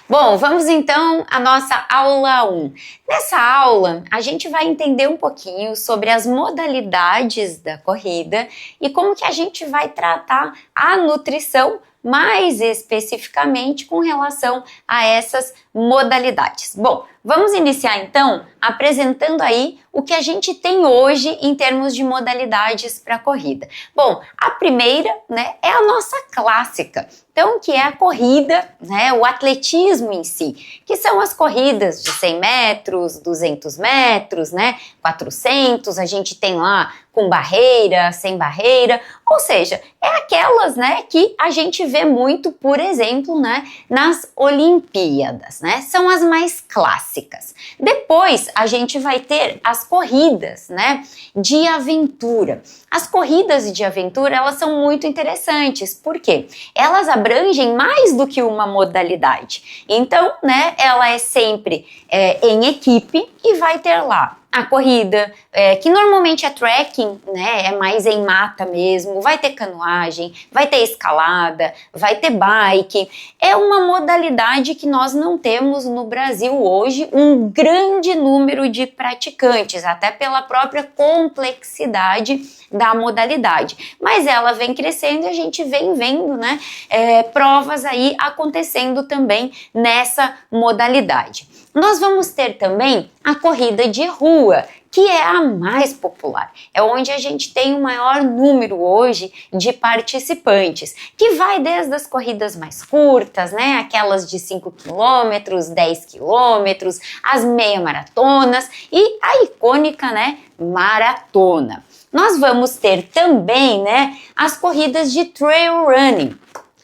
Bom, vamos então à nossa aula 1. Nessa aula, a gente vai entender um pouquinho sobre as modalidades da corrida e como que a gente vai tratar a nutrição mais especificamente com relação a essas modalidades. Bom, vamos iniciar então apresentando aí o que a gente tem hoje em termos de modalidades para corrida. Bom, a primeira, é a nossa clássica. Então, que é a corrida, o atletismo em si, que são as corridas de 100 metros, 200 metros, 400, a gente tem lá com barreira, sem barreira, ou seja, é aquelas, que a gente vê muito, por exemplo, nas Olimpíadas, são as mais clássicas. Depois, a gente vai ter as corridas, de aventura. As corridas de aventura, elas são muito interessantes, porque elas abrangem mais do que uma modalidade. Então, ela é sempre em equipe e vai ter lá a corrida, que normalmente é trekking, é mais em mata mesmo, vai ter canoagem, vai ter escalada, vai ter bike. É uma modalidade que nós não temos no Brasil hoje um grande número de praticantes, até pela própria complexidade da modalidade. Mas ela vem crescendo e a gente vem vendo, provas aí acontecendo também nessa modalidade. Nós vamos ter também a corrida de rua, que é a mais popular. É onde a gente tem o maior número hoje de participantes, que vai desde as corridas mais curtas, aquelas de 5 km, 10 km, as meia maratonas e a icônica, maratona. Nós vamos ter também, as corridas de trail running.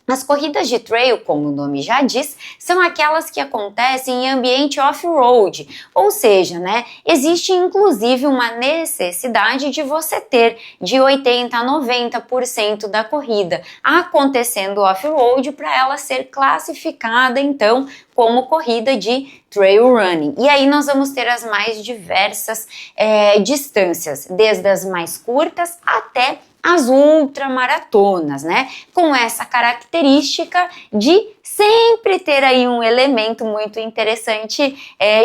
As corridas de trail, como o nome já diz, são aquelas que acontecem em ambiente off-road, ou seja, existe inclusive uma necessidade de você ter de 80% a 90% da corrida acontecendo off-road para ela ser classificada então como corrida de trail running. E aí nós vamos ter as mais diversas distâncias, desde as mais curtas até as ultramaratonas, com essa característica de sempre ter aí um elemento muito interessante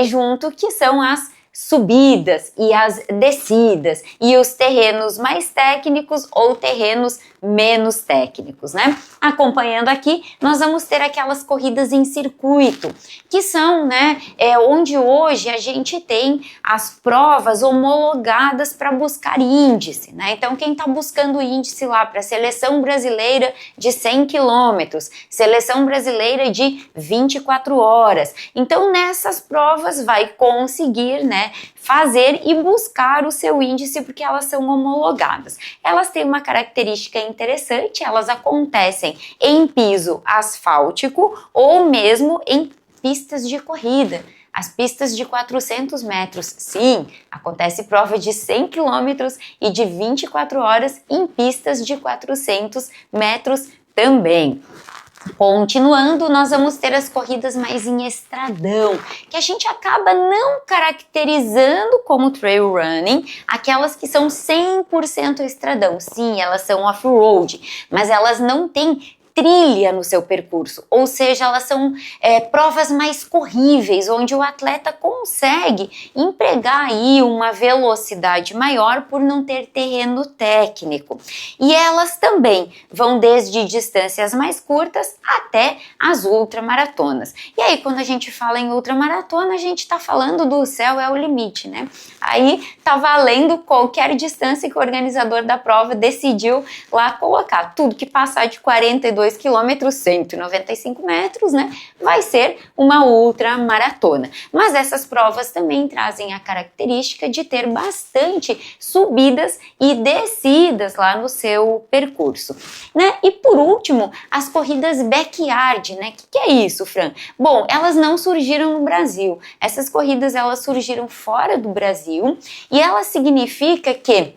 junto, que são as subidas e as descidas e os terrenos mais técnicos ou terrenos menos técnicos, Acompanhando aqui, nós vamos ter aquelas corridas em circuito, que são, onde hoje a gente tem as provas homologadas para buscar índice, Então, quem está buscando índice lá para a seleção brasileira de 100 quilômetros, seleção brasileira de 24 horas, então nessas provas vai conseguir, fazer e buscar o seu índice, porque elas são homologadas. Elas têm uma característica interessante, elas acontecem em piso asfáltico ou mesmo em pistas de corrida. As pistas de 400 metros, sim, acontece prova de 100 quilômetros e de 24 horas em pistas de 400 metros também. Continuando, nós vamos ter as corridas mais em estradão, que a gente acaba não caracterizando como trail running, aquelas que são 100% estradão. Sim, elas são off-road, mas elas não têm trilha no seu percurso, ou seja, elas são provas mais corríveis, onde o atleta consegue empregar aí uma velocidade maior por não ter terreno técnico. E elas também vão desde distâncias mais curtas até as ultramaratonas. E aí, quando a gente fala em ultramaratona, a gente está falando do céu é o limite, Aí tá valendo qualquer distância que o organizador da prova decidiu lá colocar. Tudo que passar de 42 quilômetros, 195 metros, vai ser uma ultramaratona. Mas essas provas também trazem a característica de ter bastante subidas e descidas lá no seu percurso, E por último, as corridas backyard, Que é isso, Fran? Bom, elas não surgiram no Brasil. Essas corridas, elas surgiram fora do Brasil e ela significa que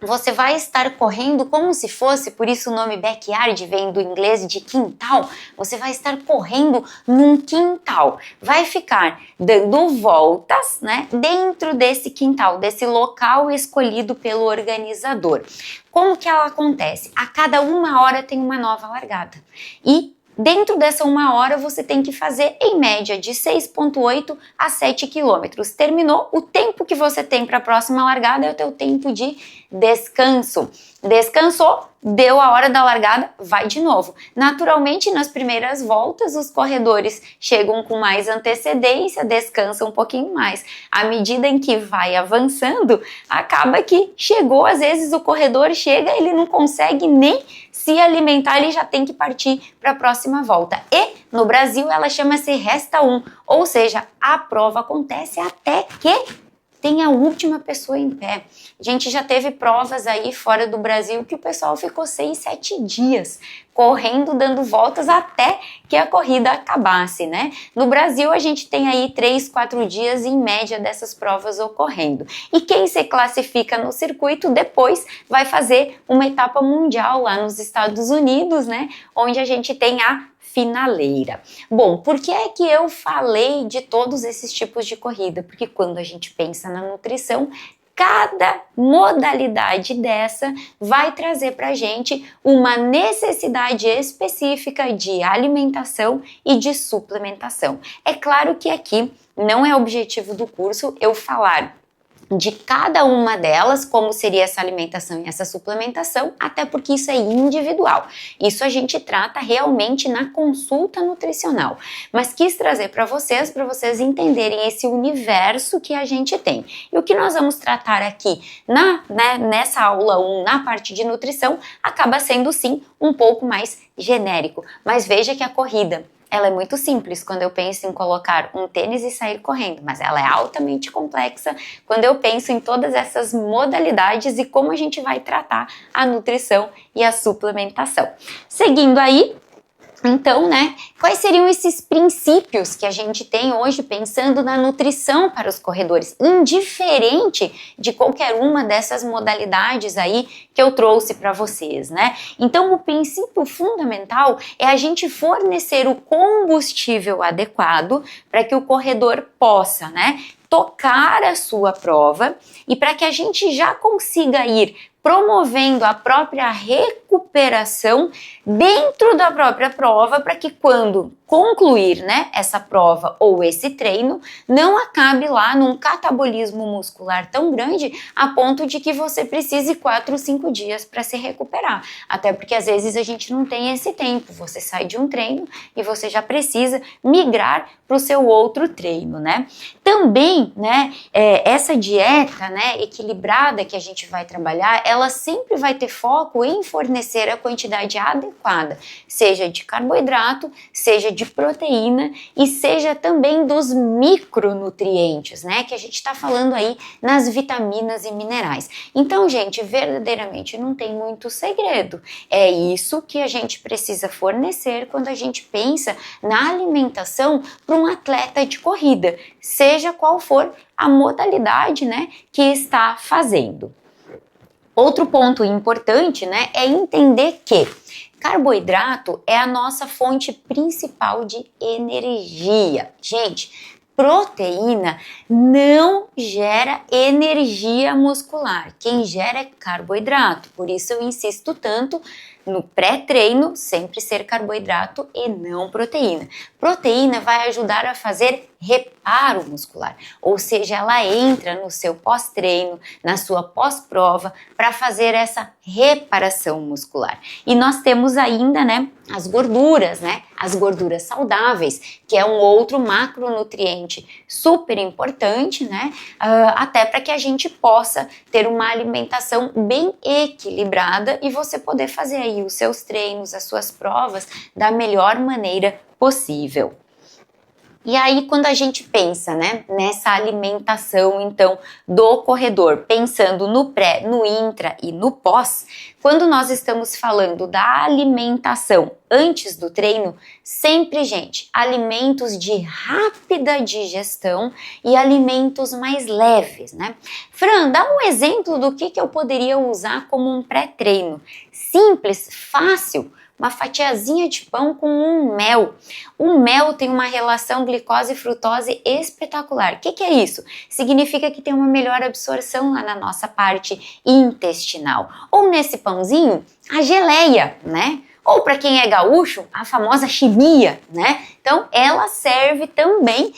você vai estar correndo como se fosse, por isso o nome backyard vem do inglês de quintal, você vai estar correndo num quintal, vai ficar dando voltas, dentro desse quintal, desse local escolhido pelo organizador. Como que ela acontece? A cada 1 hora tem uma nova largada e Dentro dessa 1 hora, você tem que fazer em média de 6,8 a 7 quilômetros. Terminou, o tempo que você tem para a próxima largada é o teu tempo de descanso. Descansou, deu a hora da largada, vai de novo. Naturalmente, nas primeiras voltas, os corredores chegam com mais antecedência, descansam um pouquinho mais. À medida em que vai avançando, acaba que chegou, às vezes o corredor chega, ele não consegue nem se alimentar, ele já tem que partir para a próxima volta. E no Brasil ela chama-se Resta 1, ou seja, a prova acontece até que tem a última pessoa em pé. A gente já teve provas aí fora do Brasil que o pessoal ficou 6, 7 dias correndo, dando voltas até que a corrida acabasse, né? No Brasil a gente tem aí 3, 4 dias em média dessas provas ocorrendo. E quem se classifica no circuito depois vai fazer uma etapa mundial lá nos Estados Unidos, né? Onde a gente tem a finaleira. Bom, por que é que eu falei de todos esses tipos de corrida? Porque quando a gente pensa na nutrição, cada modalidade dessa vai trazer para a gente uma necessidade específica de alimentação e de suplementação. É claro que aqui não é objetivo do curso eu falar de cada uma delas, como seria essa alimentação e essa suplementação, até porque isso é individual. Isso a gente trata realmente na consulta nutricional. Mas quis trazer para vocês entenderem esse universo que a gente tem. E o que nós vamos tratar aqui nessa aula 1, na parte de nutrição, acaba sendo sim um pouco mais genérico. Mas veja que a corrida, ela é muito simples quando eu penso em colocar um tênis e sair correndo, mas ela é altamente complexa quando eu penso em todas essas modalidades e como a gente vai tratar a nutrição e a suplementação. Seguindo aí, então, né, quais seriam esses princípios que a gente tem hoje pensando na nutrição para os corredores, indiferente de qualquer uma dessas modalidades aí que eu trouxe para vocês, né? Então, o princípio fundamental é a gente fornecer o combustível adequado para que o corredor possa, né, tocar a sua prova e para que a gente já consiga ir promovendo a própria recuperação dentro da própria prova, para que quando concluir, né, essa prova ou esse treino, não acabe lá num catabolismo muscular tão grande a ponto de que você precise 4 ou 5 dias para se recuperar. Até porque às vezes a gente não tem esse tempo, você sai de um treino e você já precisa migrar para o seu outro treino, né? Também, né, essa dieta, né, equilibrada que a gente vai trabalhar, ela sempre vai ter foco em fornecer a quantidade adequada, seja de carboidrato, seja de proteína e seja também dos micronutrientes, né, que a gente está falando aí nas vitaminas e minerais. Então, gente, verdadeiramente não tem muito segredo. É isso que a gente precisa fornecer quando a gente pensa na alimentação para um atleta de corrida, seja qual for a modalidade, né, que está fazendo. Outro ponto importante, né, é entender que carboidrato é a nossa fonte principal de energia. Gente, proteína não gera energia muscular. Quem gera é carboidrato. Por isso eu insisto tanto no pré-treino sempre ser carboidrato e não proteína. Proteína vai ajudar a fazer reparo muscular, ou seja, ela entra no seu pós-treino, na sua pós-prova, para fazer essa reparação muscular. E nós temos ainda, né, as gorduras, né, as gorduras saudáveis, que é um outro macronutriente super importante, né, até para que a gente possa ter uma alimentação bem equilibrada e você poder fazer aí os seus treinos, as suas provas da melhor maneira possível. E aí, quando a gente pensa, né, nessa alimentação, então, do corredor, pensando no pré, no intra e no pós, quando nós estamos falando da alimentação antes do treino, sempre, gente, alimentos de rápida digestão e alimentos mais leves, né? Fran, dá um exemplo do que eu poderia usar como um pré-treino. Simples, fácil. Uma fatiazinha de pão com um mel. O mel tem uma relação glicose e frutose espetacular. O que é isso? Significa que tem uma melhor absorção lá na nossa parte intestinal. Ou nesse pãozinho, a geleia, né? Ou para quem é gaúcho, a famosa chimia, né? Então, ela serve também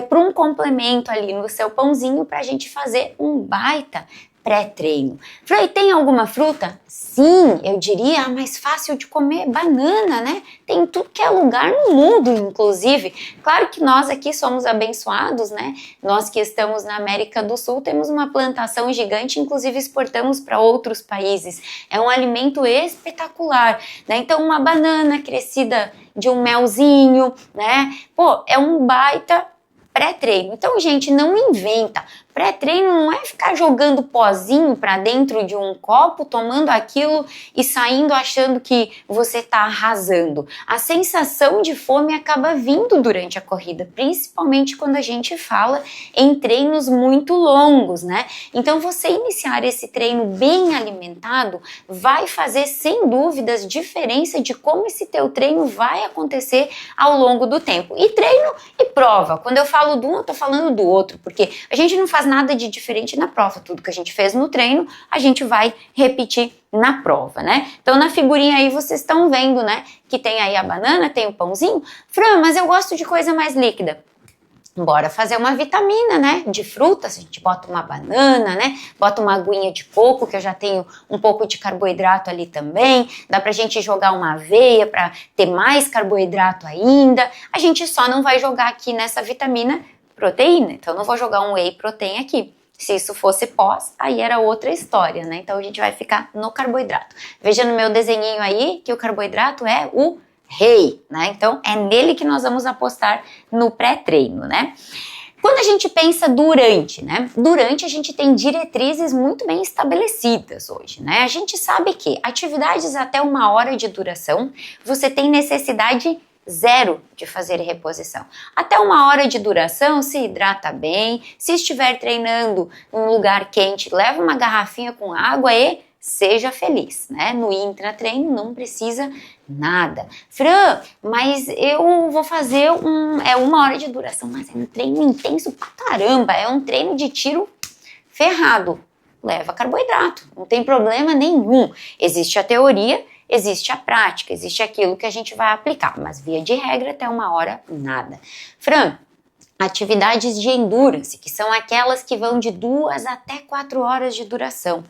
para um complemento ali no seu pãozinho para a gente fazer um baita pré-treino. Falei, tem alguma fruta? Sim, eu diria a mais fácil de comer, banana, né? Tem tudo que é lugar no mundo, inclusive. Claro que nós aqui somos abençoados, né? Nós que estamos na América do Sul temos uma plantação gigante, inclusive exportamos para outros países. É um alimento espetacular, né? Então, uma banana crescida de um melzinho, né? Pô, é um baita pré-treino. Então, gente, não inventa. Pré-treino não é ficar jogando pozinho para dentro de um copo, tomando aquilo e saindo achando que você está arrasando. A sensação de fome acaba vindo durante a corrida, principalmente quando a gente fala em treinos muito longos, né? Então, você iniciar esse treino bem alimentado vai fazer, sem dúvidas, diferença de como esse teu treino vai acontecer ao longo do tempo. E treino e prova. Quando eu falo de um, eu tô falando do outro, porque a gente não faz nada de diferente na prova. Tudo que a gente fez no treino, a gente vai repetir na prova, né? Então, na figurinha aí, vocês estão vendo, né? Que tem aí a banana, tem o pãozinho. Fran, mas eu gosto de coisa mais líquida. Bora fazer uma vitamina, né? De frutas, a gente bota uma banana, né? Bota uma aguinha de coco, que eu já tenho um pouco de carboidrato ali também. Dá pra gente jogar uma aveia pra ter mais carboidrato ainda. A gente só não vai jogar aqui nessa vitamina proteína. Então, não vou jogar um whey protein aqui. Se isso fosse pós, aí era outra história, né? Então, a gente vai ficar no carboidrato. Veja no meu desenhinho aí que o carboidrato é o rei, né? Então, é nele que nós vamos apostar no pré-treino, né? Quando a gente pensa durante, né? Durante a gente tem diretrizes muito bem estabelecidas hoje, né? A gente sabe que atividades até 1 hora de duração, você tem necessidade zero de fazer reposição. Até 1 hora de duração, se hidrata bem, se estiver treinando em um lugar quente, leva uma garrafinha com água e seja feliz, né? No intratreino não precisa nada. Fran, mas eu vou fazer 1 hora de duração, mas é um treino intenso pra caramba, é um treino de tiro ferrado. Leva carboidrato, não tem problema nenhum. Existe a teoria, existe a prática, existe aquilo que a gente vai aplicar, mas via de regra até 1 hora, nada. Fran, atividades de endurance, que são aquelas que vão de 2 até 4 horas de duração.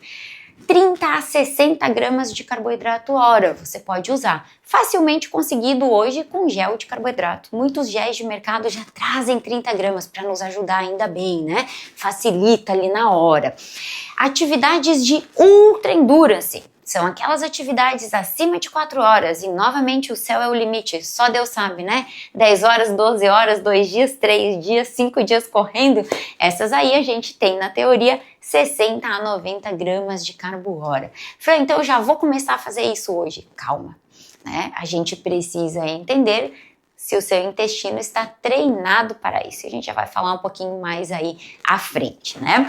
30 a 60 gramas de carboidrato hora você pode usar. Facilmente conseguido hoje com gel de carboidrato. Muitos géis de mercado já trazem 30 gramas para nos ajudar ainda bem, né? Facilita ali na hora. Atividades de ultra endurance. São aquelas atividades acima de 4 horas e novamente o céu é o limite, só Deus sabe, né? 10 horas, 12 horas, 2 dias, 3 dias, 5 dias correndo, essas aí a gente tem na teoria 60 a 90 gramas de carbo hora. Fran, então eu já vou começar a fazer isso hoje. Calma, né? A gente precisa entender se o seu intestino está treinado para isso. A gente já vai falar um pouquinho mais aí à frente, né?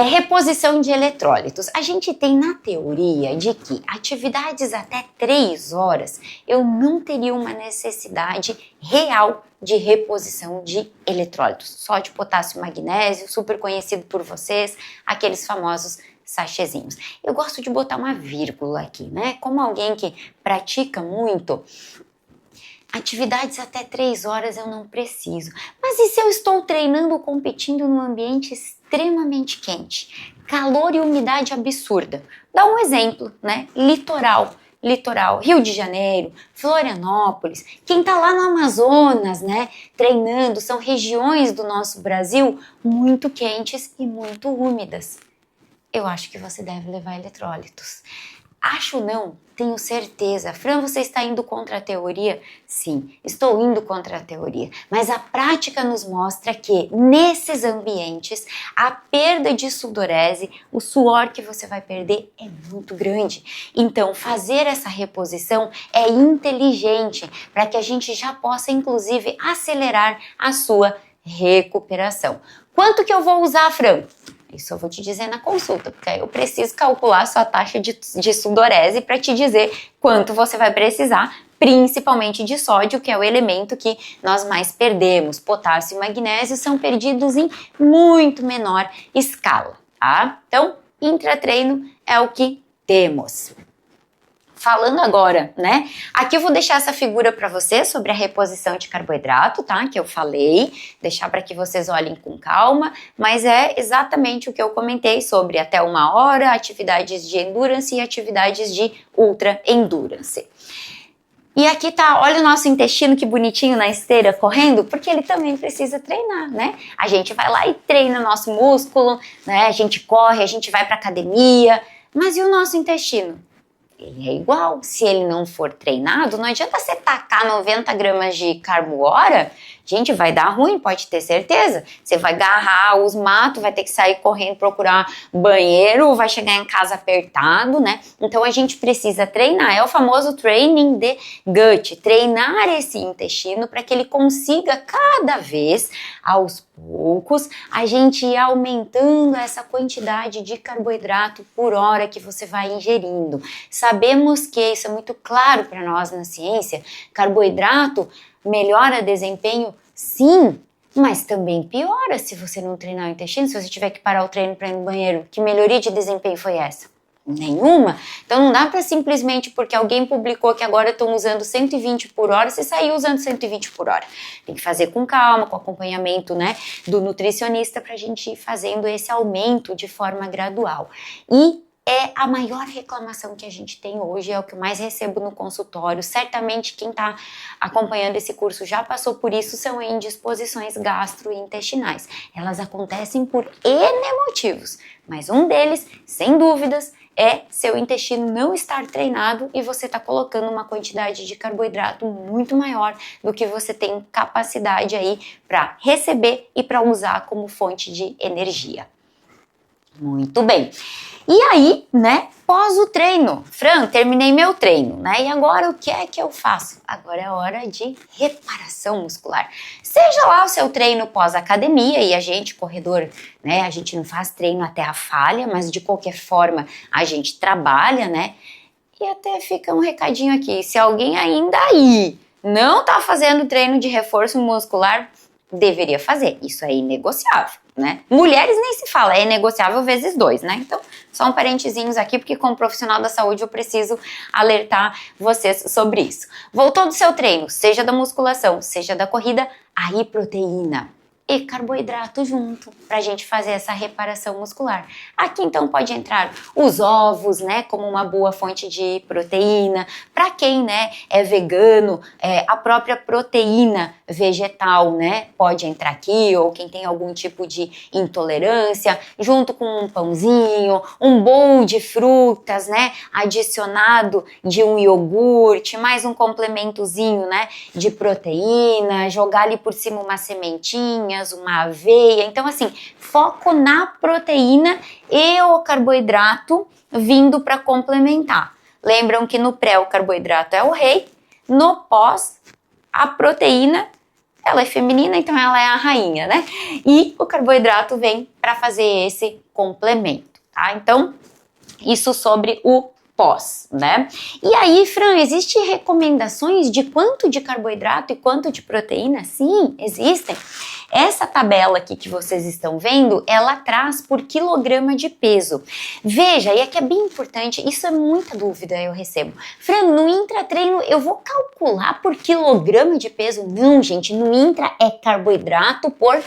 Reposição de eletrólitos. A gente tem na teoria de que atividades até 3 horas eu não teria uma necessidade real de reposição de eletrólitos. Sódio, potássio, magnésio, super conhecido por vocês, aqueles famosos sachêzinhos. Eu gosto de botar uma vírgula aqui, né? Como alguém que pratica muito, atividades até 3 horas eu não preciso. Mas e se eu estou treinando ou competindo num ambiente extremamente quente? Calor e umidade absurda. Dá um exemplo, né? Litoral, Rio de Janeiro, Florianópolis, quem tá lá no Amazonas, né, treinando, são regiões do nosso Brasil muito quentes e muito úmidas. Eu acho que você deve levar eletrólitos. Acho não, tenho certeza. Fran, você está indo contra a teoria? Sim, estou indo contra a teoria. Mas a prática nos mostra que nesses ambientes a perda de sudorese, o suor que você vai perder é muito grande. Então fazer essa reposição é inteligente para que a gente já possa inclusive acelerar a sua recuperação. Quanto que eu vou usar, Fran? Isso eu vou te dizer na consulta, porque aí eu preciso calcular a sua taxa de sudorese para te dizer quanto você vai precisar, principalmente de sódio, que é o elemento que nós mais perdemos. Potássio e magnésio são perdidos em muito menor escala, tá? Então, intratreino é o que temos. Falando agora, né? Aqui eu vou deixar essa figura para você sobre a reposição de carboidrato, tá? Que eu falei, deixar para que vocês olhem com calma, mas é exatamente o que eu comentei sobre até 1 hora, atividades de endurance e atividades de ultra endurance. E aqui tá, olha o nosso intestino que bonitinho na esteira correndo, porque ele também precisa treinar, né? A gente vai lá e treina o nosso músculo, né? A gente corre, a gente vai pra academia, mas e o nosso intestino? Ele é igual, se ele não for treinado, não adianta você tacar 90 gramas de carbo hora, gente, vai dar ruim, pode ter certeza. Você vai agarrar os matos, vai ter que sair correndo procurar banheiro, vai chegar em casa apertado, né? Então a gente precisa treinar, é o famoso training de gut, treinar esse intestino para que ele consiga cada vez, aos poucos, a gente ir aumentando essa quantidade de carboidrato por hora que você vai ingerindo. Sabemos que isso é muito claro para nós na ciência, carboidrato melhora desempenho, sim, mas também piora se você não treinar o intestino, se você tiver que parar o treino para ir no banheiro. Que melhoria de desempenho foi essa? Nenhuma. Então não dá para simplesmente porque alguém publicou que agora estão usando 120 por hora, você sair usando 120 por hora. Tem que fazer com calma, com acompanhamento, né, do nutricionista para a gente ir fazendo esse aumento de forma gradual. E é a maior reclamação que a gente tem hoje, é o que eu mais recebo no consultório. Certamente quem está acompanhando esse curso já passou por isso, são indisposições gastrointestinais. Elas acontecem por N motivos, mas um deles, sem dúvidas, é seu intestino não estar treinado e você está colocando uma quantidade de carboidrato muito maior do que você tem capacidade aí para receber e para usar como fonte de energia. Muito bem. E aí, né, pós o treino, Fran, terminei meu treino, né, e agora o que é que eu faço? Agora é hora de reparação muscular. Seja lá o seu treino pós-academia, e a gente, corredor, né, a gente não faz treino até a falha, mas de qualquer forma a gente trabalha, né, e até fica um recadinho aqui, se alguém ainda aí não tá fazendo treino de reforço muscular, deveria fazer, isso é inegociável, né? Mulheres nem se fala, é negociável vezes 2, né? Então, só um parentezinhos aqui, porque como profissional da saúde eu preciso alertar vocês sobre isso. Voltou do seu treino, seja da musculação, seja da corrida, aí proteína e carboidrato junto, pra gente fazer essa reparação muscular. Aqui então pode entrar os ovos, né, como uma boa fonte de proteína. Pra quem, né, é vegano, a própria proteína vegetal, né, pode entrar aqui, ou quem tem algum tipo de intolerância, junto com um pãozinho, um bowl de frutas, né, adicionado de um iogurte, mais um complementozinho, né, de proteína, jogar ali por cima umas sementinhas, uma aveia. Então assim, foco na proteína e o carboidrato vindo para complementar. Lembram que no pré o carboidrato é o rei, no pós a proteína ela é feminina, então ela é a rainha, né? E o carboidrato vem para fazer esse complemento, tá? Então, isso sobre o pós, né? E aí, Fran, existem recomendações de quanto de carboidrato e quanto de proteína? Sim, existem. Essa tabela aqui que vocês estão vendo, ela traz por quilograma de peso. Veja, e aqui é bem importante, isso é muita dúvida eu recebo. Fran, no intratreino eu vou calcular por quilograma de peso? Não, gente, no intra é carboidrato por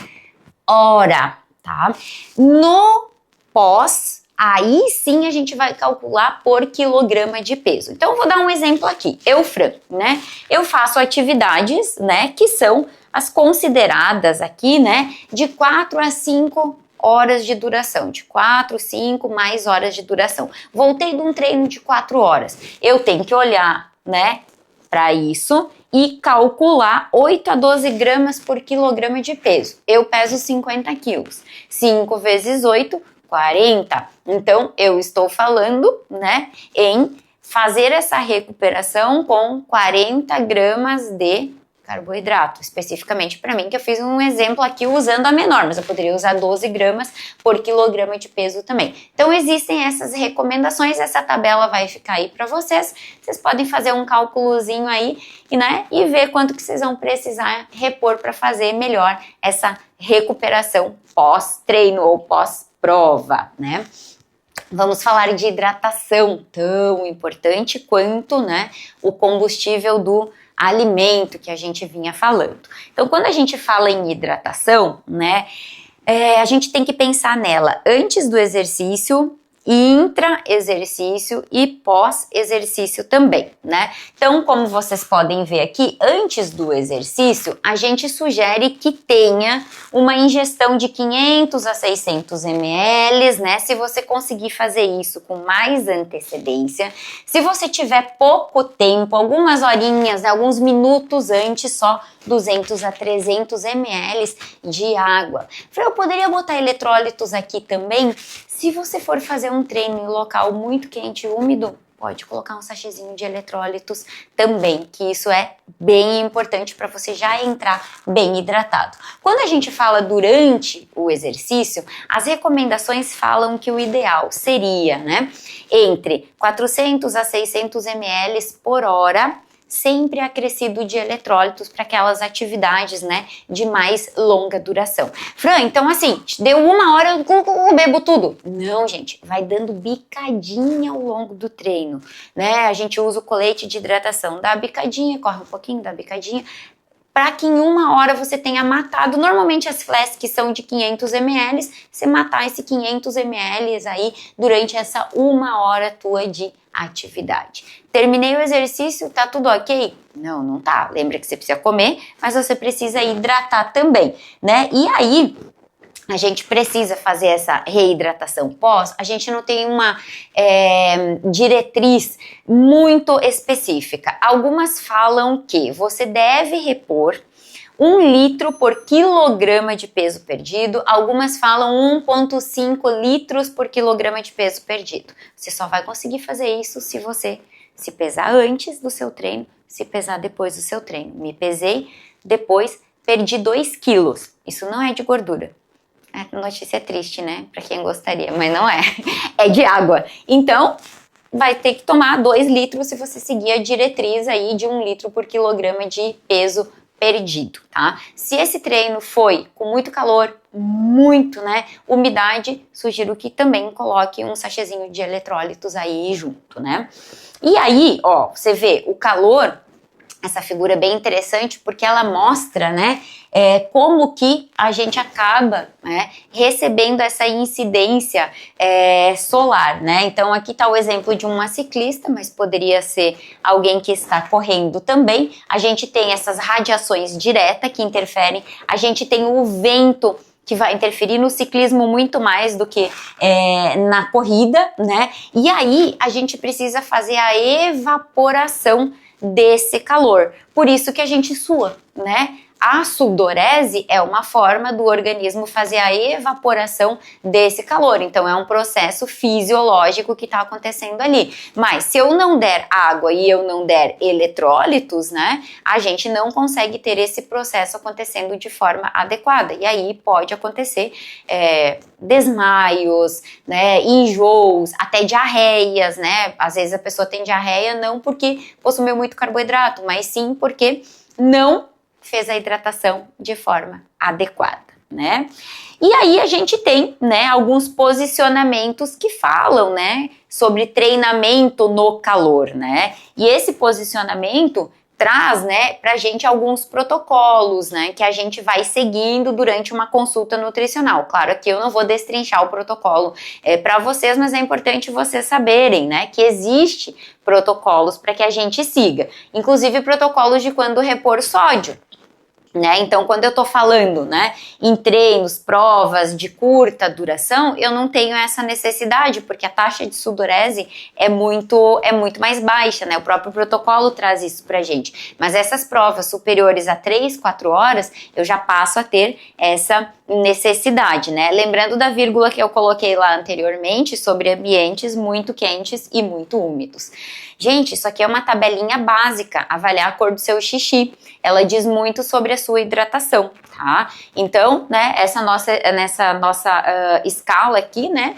hora, tá? No pós, aí sim a gente vai calcular por quilograma de peso. Então eu vou dar um exemplo aqui. Eu, Fran, né? Eu faço atividades, né, que são as consideradas aqui, né, de 4 a 5 horas de duração, de 4, 5 mais horas de duração. Voltei de um treino de 4 horas. Eu tenho que olhar, né, para isso e calcular 8 a 12 gramas por quilograma de peso. Eu peso 50 quilos. 5 vezes 8, 40. Então, eu estou falando, né, em fazer essa recuperação com 40 gramas de carboidrato, especificamente para mim, que eu fiz um exemplo aqui usando a menor, mas eu poderia usar 12 gramas por quilograma de peso também. Então, existem essas recomendações, essa tabela vai ficar aí para vocês. Vocês podem fazer um cálculozinho aí, né, e ver quanto que vocês vão precisar repor para fazer melhor essa recuperação pós-treino ou pós-prova, né? vamos falar de hidratação, tão importante quanto, né, o combustível do alimento que a gente vinha falando. Então, quando a gente fala em hidratação, né, a gente tem que pensar nela antes do exercício, intra-exercício e pós-exercício também, né? Então, como vocês podem ver aqui, antes do exercício, a gente sugere que tenha uma ingestão de 500 a 600 ml, né? Se você conseguir fazer isso com mais antecedência, se você tiver pouco tempo, algumas horinhas, né, alguns minutos antes, só 200 a 300 ml de água. Eu poderia botar eletrólitos aqui também. Se você for fazer um treino em local muito quente e úmido, pode colocar um sachêzinho de eletrólitos também, que isso é bem importante para você já entrar bem hidratado. Quando a gente fala durante o exercício, as recomendações falam que o ideal seria, né, entre 400 a 600 ml por hora, sempre acrescido de eletrólitos para aquelas atividades, né, de mais longa duração. Fran, então assim, deu 1 hora, eu bebo tudo. Não, gente, vai dando bicadinha ao longo do treino, né? A gente usa o colete de hidratação, dá a bicadinha, corre um pouquinho, dá a bicadinha, para que em 1 hora você tenha matado. Normalmente as flasks são de 500 ml, você matar esse 500 ml aí durante essa 1 hora tua de atividade. Terminei o exercício, tá tudo ok? Não, não tá. Lembra que você precisa comer, mas você precisa hidratar também, né? E aí, a gente precisa fazer essa reidratação pós, a gente não tem uma diretriz muito específica. Algumas falam que você deve repor 1 litro por quilograma de peso perdido, algumas falam 1,5 litros por quilograma de peso perdido. Você só vai conseguir fazer isso se você se pesar antes do seu treino, se pesar depois do seu treino. Me pesei, depois perdi 2 quilos. Isso não é de gordura. A notícia é triste, né? Pra quem gostaria, mas não é. É de água. Então, vai ter que tomar 2 litros se você seguir a diretriz aí de 1 litro por quilograma de peso perdido, tá? Se esse treino foi com muito calor, muito, né, umidade, sugiro que também coloque um sachêzinho de eletrólitos aí junto, né? E aí, ó, você vê o calor, essa figura é bem interessante porque ela mostra, né, como que a gente acaba, né, recebendo essa incidência solar, né? Então aqui está o exemplo de uma ciclista, mas poderia ser alguém que está correndo também. A gente tem essas radiações diretas que interferem, a gente tem o vento que vai interferir no ciclismo muito mais do que na corrida, né? E aí a gente precisa fazer a evaporação desse calor. Por isso que a gente sua, né? A sudorese é uma forma do organismo fazer a evaporação desse calor. Então, é um processo fisiológico que está acontecendo ali. Mas, se eu não der água e eu não der eletrólitos, né, a gente não consegue ter esse processo acontecendo de forma adequada. E aí pode acontecer desmaios, né, enjoos, até diarreias, né? Às vezes a pessoa tem diarreia não porque consumiu muito carboidrato, mas sim porque não fez a hidratação de forma adequada, né? E aí a gente tem, né, alguns posicionamentos que falam, né, sobre treinamento no calor, né? E esse posicionamento traz, né, pra gente alguns protocolos, né, que a gente vai seguindo durante uma consulta nutricional. Claro que eu não vou destrinchar o protocolo para vocês, mas é importante vocês saberem, né, que existe protocolos para que a gente siga. Inclusive protocolos de quando repor sódio. Né? Então, quando eu tô falando, né, em treinos, provas de curta duração, eu não tenho essa necessidade, porque a taxa de sudorese é muito mais baixa, né? O próprio protocolo traz isso pra gente. Mas essas provas superiores a 3, 4 horas, eu já passo a ter essa necessidade, né? Lembrando da vírgula que eu coloquei lá anteriormente sobre ambientes muito quentes e muito úmidos. Gente, isso aqui é uma tabelinha básica, avaliar a cor do seu xixi. Ela diz muito sobre a sua hidratação, tá? Então, né, nessa nossa escala aqui, né,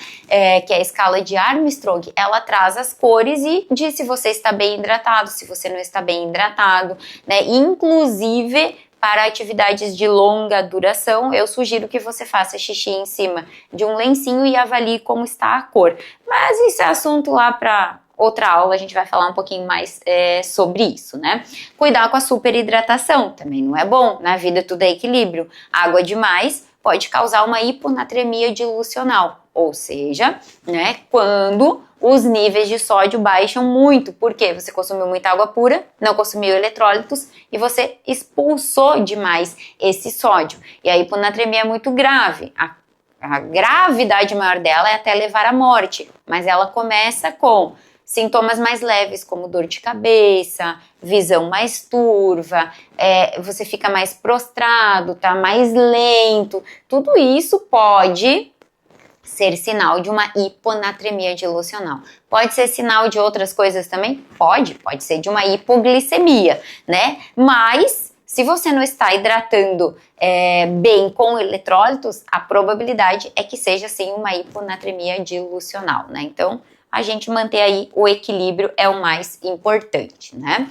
que é a escala de Armstrong, ela traz as cores e diz se você está bem hidratado, se você não está bem hidratado, né? Inclusive para atividades de longa duração, eu sugiro que você faça xixi em cima de um lencinho e avalie como está a cor. Mas isso é assunto lá para outra aula, a gente vai falar um pouquinho mais sobre isso, né? Cuidar com a superidratação também não é bom, na vida tudo é equilíbrio. Água demais pode causar uma hiponatremia dilucional, ou seja, né, quando os níveis de sódio baixam muito, porque você consumiu muita água pura, não consumiu eletrólitos e você expulsou demais esse sódio. E a hiponatremia é muito grave. A gravidade maior dela é até levar à morte, mas ela começa com sintomas mais leves, como dor de cabeça, visão mais turva, você fica mais prostrado, tá mais lento. Tudo isso pode ser sinal de uma hiponatremia dilucional. Pode ser sinal de outras coisas também? Pode ser de uma hipoglicemia, né? Mas se você não está hidratando bem com eletrólitos, a probabilidade é que seja sim uma hiponatremia dilucional, né? Então, a gente manter aí o equilíbrio é o mais importante, né?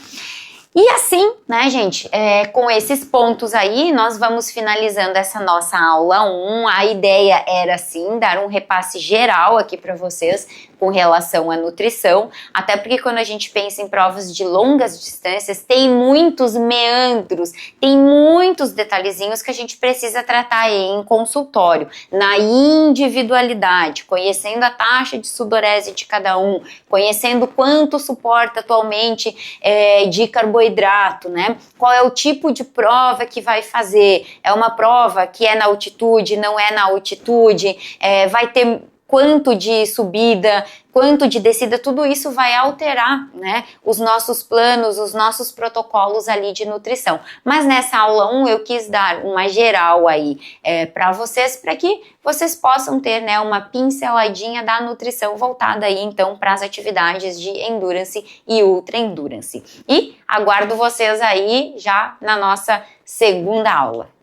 E assim, né, gente, com esses pontos aí, nós vamos finalizando essa nossa aula 1. A ideia era, sim, dar um repasse geral aqui para vocês com relação à nutrição, até porque quando a gente pensa em provas de longas distâncias, tem muitos meandros, tem muitos detalhezinhos que a gente precisa tratar aí em consultório, na individualidade, conhecendo a taxa de sudorese de cada um, conhecendo quanto suporta atualmente de carboidrato, né? Qual é o tipo de prova que vai fazer? É uma prova que é na altitude, não é na altitude, vai ter quanto de subida, quanto de descida, tudo isso vai alterar, né, os nossos planos, os nossos protocolos ali de nutrição. Mas nessa aula 1 eu quis dar uma geral aí para vocês, para que vocês possam ter, né, uma pinceladinha da nutrição voltada aí então para as atividades de endurance e ultra endurance. E aguardo vocês aí já na nossa segunda aula.